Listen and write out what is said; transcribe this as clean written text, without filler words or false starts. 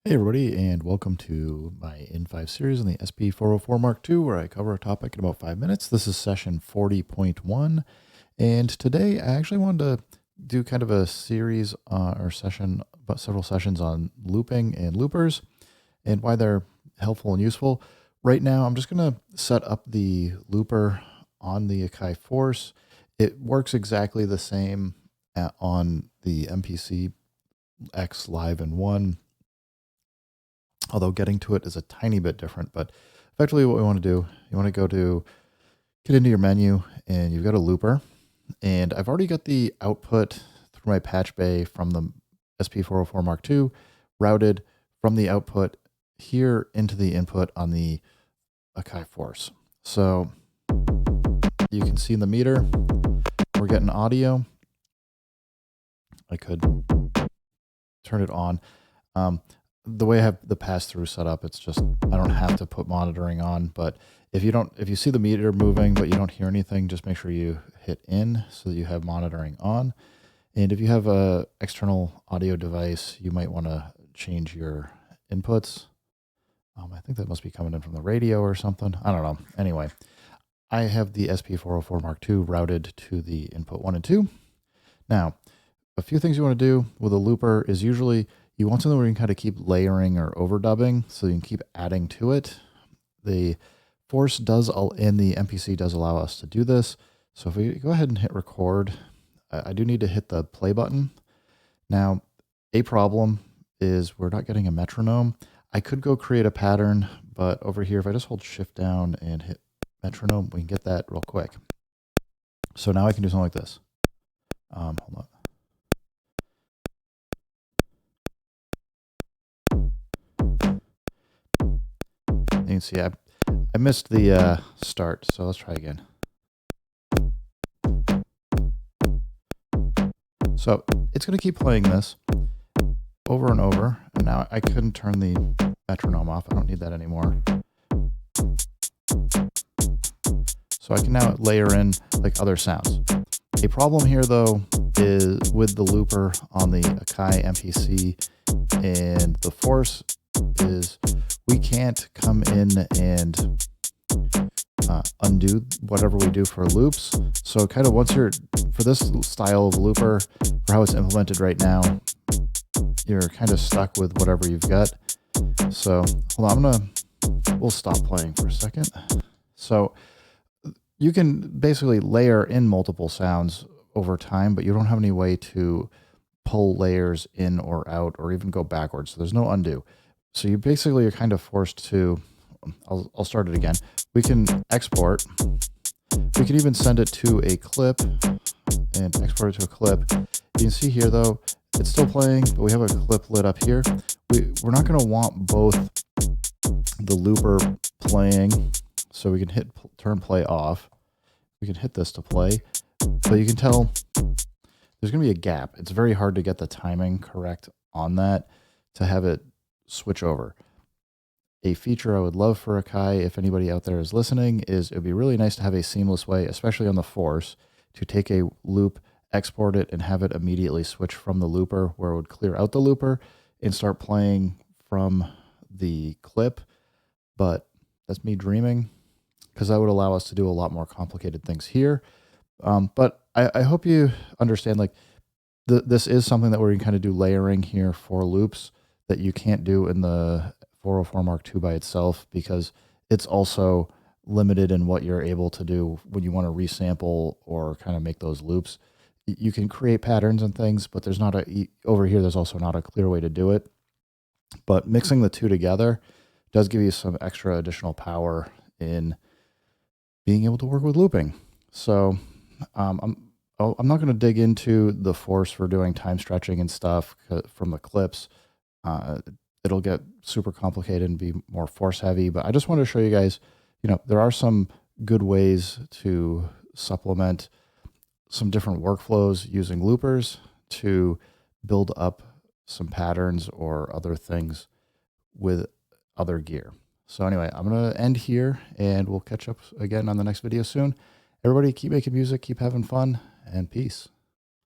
Hey everybody, and welcome to my N5 series on the SP404 mk2, where I cover a topic in about 5 minutes. This is session 40.1, and today I actually wanted to do kind of a series or session, but several sessions on looping and loopers and why they're helpful and useful. Right now, I'm just going to set up the looper on the Akai Force. It works exactly the same on the MPC X Live in 1. Although getting to it is a tiny bit different, but effectively what we want to do, you want to get into your menu and you've got a looper, and I've already got the output through my patch bay from the SP404 mk2 routed from the output here into the input on the Akai Force. So you can see the meter, we're getting audio. I could turn it on. The way I have the pass-through set up, it's just, I don't have to put monitoring on, but if you see the meter moving, but you don't hear anything, just make sure you hit in so that you have monitoring on. And if you have a external audio device, you might want to change your inputs. I think that must be coming in from the radio or something. I don't know. Anyway, I have the SP404 mk2 routed to the input 1 and 2. Now, a few things you want to do with a looper is usually you want something where you can kind of keep layering or overdubbing so you can keep adding to it. The Force does, and the MPC does allow us to do this. So if we go ahead and hit record, I do need to hit the play button. Now, a problem is we're not getting a metronome. I could go create a pattern, but over here, if I just hold shift down and hit metronome, we can get that real quick. So now I can do something like this. Hold on. You can see I missed the start, so let's try again. So it's going to keep playing this over and over, and now I couldn't turn the metronome off. I don't need that anymore. So I can now layer in like other sounds. A problem here though is with the looper on the Akai MPC and the Force is we can't come in and undo whatever we do for loops. So kind of once you're, for this style of looper, for how it's implemented right now, you're kind of stuck with whatever you've got. So hold on, we'll stop playing for a second. So you can basically layer in multiple sounds over time, but you don't have any way to pull layers in or out or even go backwards. So there's no undo. So you basically are kind of forced to, I'll start it again. We can export. We can even send it to a clip and export it to a clip. You can see here though, it's still playing, but we have a clip lit up here. We're not going to want both the looper playing, so we can hit turn play off. We can hit this to play, but you can tell there's going to be a gap. It's very hard to get the timing correct on that to have it switch over. A feature I would love for Akai, if anybody out there is listening, is it would be really nice to have a seamless way, especially on the Force, to take a loop, export it, and have it immediately switch from the looper, where it would clear out the looper and start playing from the clip. But that's me dreaming, because that would allow us to do a lot more complicated things here. But I hope you understand, like, this is something that we can kind of do layering here for loops that you can't do in the 404 mk2 by itself, because it's also limited in what you're able to do when you want to resample or kind of make those loops. You can create patterns and things, but there's not over here, there's also not a clear way to do it. But mixing the two together does give you some extra additional power in being able to work with looping. So I'm not going to dig into the Force for doing time stretching and stuff from the clips. It'll get super complicated and be more Force heavy, but I just wanted to show you guys, there are some good ways to supplement some different workflows using loopers to build up some patterns or other things with other gear. So anyway, I'm going to end here and we'll catch up again on the next video soon. Everybody keep making music, keep having fun, and peace.